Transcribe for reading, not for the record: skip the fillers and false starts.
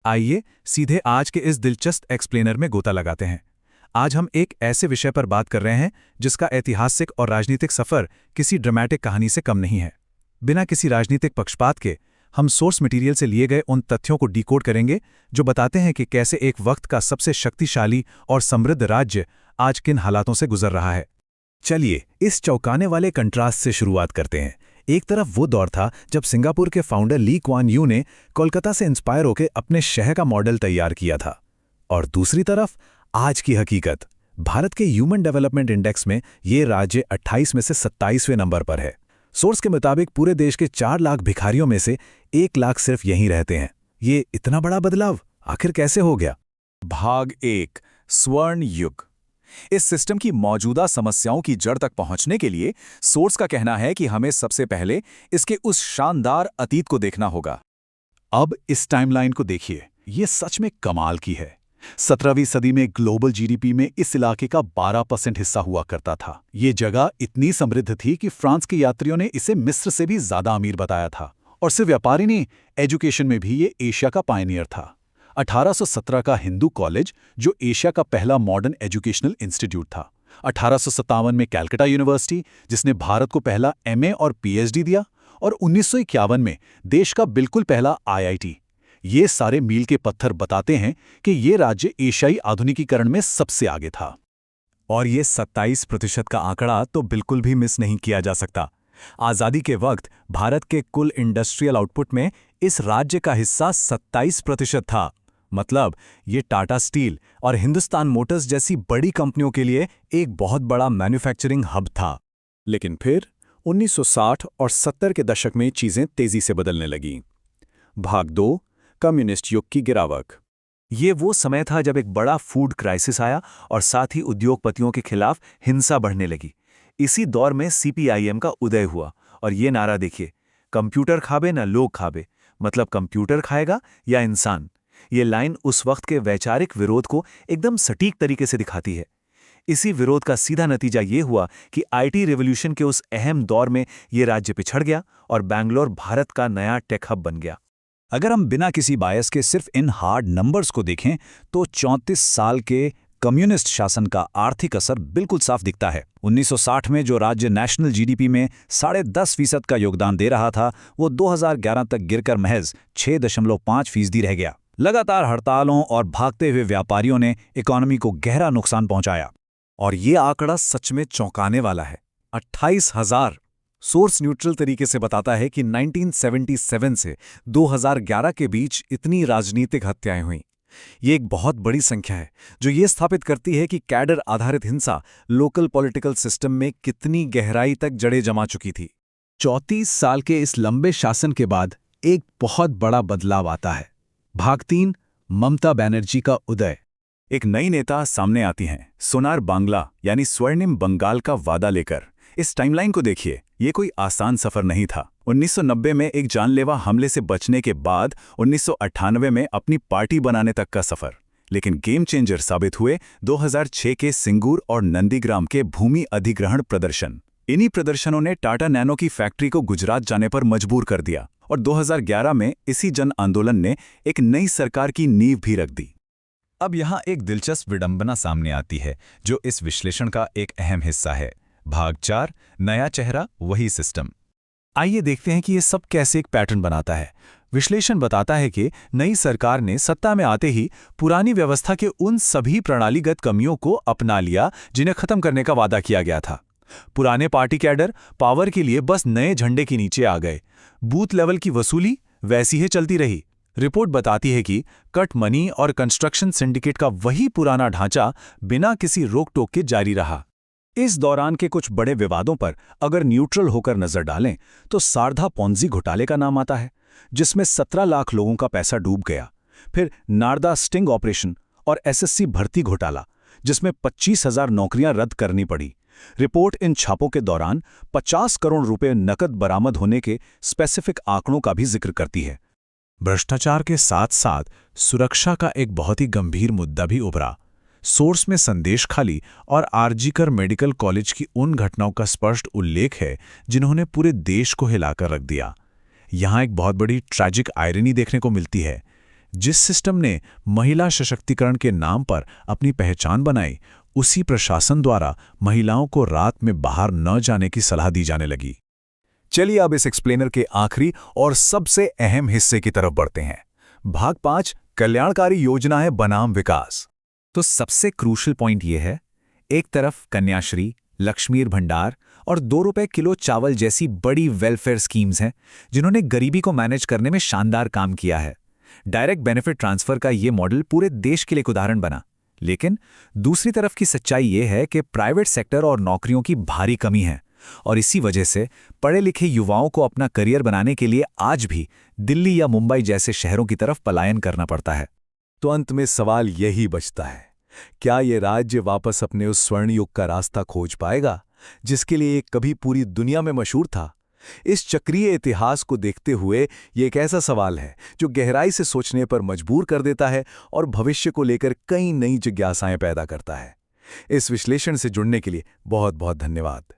आइए सीधे आज के इस दिलचस्प एक्सप्लेनर में गोता लगाते हैं। आज हम एक ऐसे विषय पर बात कर रहे हैं जिसका ऐतिहासिक और राजनीतिक सफर किसी ड्रामेटिक कहानी से कम नहीं है। बिना किसी राजनीतिक पक्षपात के हम सोर्स मटेरियल से लिए गए उन तथ्यों को डिकोड करेंगे जो बताते हैं कि कैसे एक वक्त का सबसे शक्तिशाली और समृद्ध राज्य आज किन हालातों से गुजर रहा है। चलिए इस चौंकाने वाले कंट्रास्ट से शुरुआत करते हैं। एक तरफ वो दौर था जब सिंगापुर के फाउंडर ली कुआन यू ने कोलकाता से इंस्पायर होकर अपने शहर का मॉडल तैयार किया था, और दूसरी तरफ आज की हकीकत। भारत के ह्यूमन डेवलपमेंट इंडेक्स में ये राज्य 28 में से 27वें नंबर पर है। सोर्स के मुताबिक पूरे देश के 4 लाख भिखारियों में से 1 लाख सिर्फ यहीं रहते हैं। ये इतना बड़ा बदलाव आखिर कैसे हो गया? भाग 1, स्वर्ण युग। इस सिस्टम की मौजूदा समस्याओं की जड़ तक पहुंचने के लिए सोर्स का कहना है कि हमें सबसे पहले इसके उस शानदार अतीत को देखना होगा। अब इस टाइमलाइन को देखिए, ये सच में कमाल की है। 17वीं सदी में ग्लोबल जीडीपी में इस इलाके का 12% हिस्सा हुआ करता था। ये जगह इतनी समृद्ध थी कि फ्रांस के यात्रियों ने इसे मिस्र से भी ज्यादा अमीर बताया था। और सिर्फ व्यापारी नहीं, एजुकेशन में भी ये एशिया का पायनियर था। 1817 का हिंदू कॉलेज, जो एशिया का पहला मॉडर्न एजुकेशनल इंस्टीट्यूट था। 1857 में कैलकाटा यूनिवर्सिटी, जिसने भारत को पहला एमए और पीएचडी दिया। और 1951 में देश का बिल्कुल पहला आईआईटी। ये सारे मील के पत्थर बताते हैं कि ये राज्य एशियाई आधुनिकीकरण में सबसे आगे था। और ये 27% का आंकड़ा तो बिल्कुल भी मिस नहीं किया जा सकता। आज़ादी के वक्त भारत के कुल इंडस्ट्रियल आउटपुट में इस राज्य का हिस्सा 27% था। मतलब ये टाटा स्टील और हिंदुस्तान मोटर्स जैसी बड़ी कंपनियों के लिए एक बहुत बड़ा मैन्युफैक्चरिंग हब था। लेकिन फिर 1960 और 70 के दशक में चीजें तेजी से बदलने लगीं। भाग 2, कम्युनिस्ट युग की गिरावट। ये वो समय था जब एक बड़ा फूड क्राइसिस आया और साथ ही उद्योगपतियों के खिलाफ हिंसा बढ़ने लगी। इसी दौर में सीपीआईएम का उदय हुआ और ये नारा देखिए, कंप्यूटर खाबे न लोग खाबे, मतलब कंप्यूटर खाएगा या इंसान। ये लाइन उस वक्त के वैचारिक विरोध को एकदम सटीक तरीके से दिखाती है। इसी विरोध का सीधा नतीजा ये हुआ कि आईटी रिवॉल्यूशन के उस अहम दौर में ये राज्य पिछड़ गया और बैंगलोर भारत का नया टेक हब बन गया। अगर हम बिना किसी बायस के सिर्फ इन हार्ड नंबर्स को देखें तो 34 साल के कम्युनिस्ट शासन का आर्थिक असर बिल्कुल साफ दिखता है। 1960 में जो राज्य नेशनल जीडीपी में 10.5% का योगदान दे रहा था, वो 2011 तक गिरकर महज 6.5% रह गया। लगातार हड़तालों और भागते हुए व्यापारियों ने इकोनॉमी को गहरा नुकसान पहुंचाया। और ये आंकड़ा सच में चौंकाने वाला है, 28,000। सोर्स न्यूट्रल तरीके से बताता है कि 1977 से 2011 के बीच इतनी राजनीतिक हत्याएं हुईं। ये एक बहुत बड़ी संख्या है जो ये स्थापित करती है कि कैडर आधारित हिंसा लोकल पॉलिटिकल सिस्टम में कितनी गहराई तक जड़ें जमा चुकी थी। 34 साल के इस लंबे शासन के बाद एक बहुत बड़ा बदलाव आता है। भाग 3, ममता बनर्जी का उदय। एक नई नेता सामने आती हैं, सोनार बांग्ला यानी स्वर्णिम बंगाल का वादा लेकर। इस टाइमलाइन को देखिए, ये कोई आसान सफर नहीं था। 1990 में एक जानलेवा हमले से बचने के बाद 1998 में अपनी पार्टी बनाने तक का सफर। लेकिन गेम चेंजर साबित हुए 2006 के सिंगूर और नंदीग्राम के भूमि अधिग्रहण प्रदर्शन। इन्हीं प्रदर्शनों ने टाटा नैनो की फैक्ट्री को गुजरात जाने पर मजबूर कर दिया और 2011 में इसी जन आंदोलन ने एक नई सरकार की नींव भी रख दी। अब यहाँ एक दिलचस्प विडंबना सामने आती है जो इस विश्लेषण का एक अहम हिस्सा है। भाग 4, नया चेहरा वही सिस्टम। आइए देखते हैं कि ये सब कैसे एक पैटर्न बनाता है। विश्लेषण बताता है कि नई सरकार ने सत्ता में आते ही पुरानी व्यवस्था के उन सभी प्रणालीगत कमियों को अपना लिया जिन्हें खत्म करने का वादा किया गया था। पुराने पार्टी कैडर पावर के लिए बस नए झंडे के नीचे आ गए। बूथ लेवल की वसूली वैसी ही चलती रही। रिपोर्ट बताती है कि कट मनी और कंस्ट्रक्शन सिंडिकेट का वही पुराना ढांचा बिना किसी रोक टोक के जारी रहा। इस दौरान के कुछ बड़े विवादों पर अगर न्यूट्रल होकर नजर डालें तो सारधा पोंजी घोटाले का नाम आता है, जिसमें 17 लाख लोगों का पैसा डूब गया। फिर नारदा स्टिंग ऑपरेशन और एसएससी भर्ती घोटाला, जिसमें 25,000 नौकरियां रद्द करनी पड़ी। रिपोर्ट इन छापों के दौरान 50 करोड़ रुपए नकद बरामद होने के स्पेसिफिक आंकड़ों का भी जिक्र करती है। भ्रष्टाचार के साथ साथ सुरक्षा का एक बहुत ही गंभीर मुद्दा भी उभरा। सोर्स में संदेश खाली और आरजीकर मेडिकल कॉलेज की उन घटनाओं का स्पष्ट उल्लेख है जिन्होंने पूरे देश को हिलाकर रख दिया। यहाँ एक बहुत बड़ी ट्रैजिक आयरनी देखने को मिलती है। जिस सिस्टम ने महिला सशक्तिकरण के नाम पर अपनी पहचान बनाई, उसी प्रशासन द्वारा महिलाओं को रात में बाहर न जाने की सलाह दी जाने लगी। चलिए अब इस एक्सप्लेनर के आखिरी और सबसे अहम हिस्से की तरफ बढ़ते हैं। भाग 5, कल्याणकारी योजनाएं बनाम विकास। तो सबसे क्रूशल पॉइंट यह है, एक तरफ कन्याश्री, लक्ष्मीर भंडार और 2 रुपए किलो चावल जैसी बड़ी वेलफेयर स्कीम्स हैं, जिन्होंने गरीबी को मैनेज करने में शानदार काम किया है। डायरेक्ट बेनिफिट ट्रांसफर का ये मॉडल पूरे देश के लिए एक उदाहरण बना। लेकिन दूसरी तरफ की सच्चाई ये है कि प्राइवेट सेक्टर और नौकरियों की भारी कमी है, और इसी वजह से पढ़े लिखे युवाओं को अपना करियर बनाने के लिए आज भी दिल्ली या मुंबई जैसे शहरों की तरफ पलायन करना पड़ता है। तो अंत में सवाल यही बचता है, क्या ये राज्य वापस अपने उस स्वर्ण युग का रास्ता खोज पाएगा जिसके लिए ये कभी पूरी दुनिया में मशहूर था? इस चक्रीय इतिहास को देखते हुए ये एक ऐसा सवाल है जो गहराई से सोचने पर मजबूर कर देता है और भविष्य को लेकर कई नई जिज्ञासाएं पैदा करता है। इस विश्लेषण से जुड़ने के लिए बहुत बहुत धन्यवाद।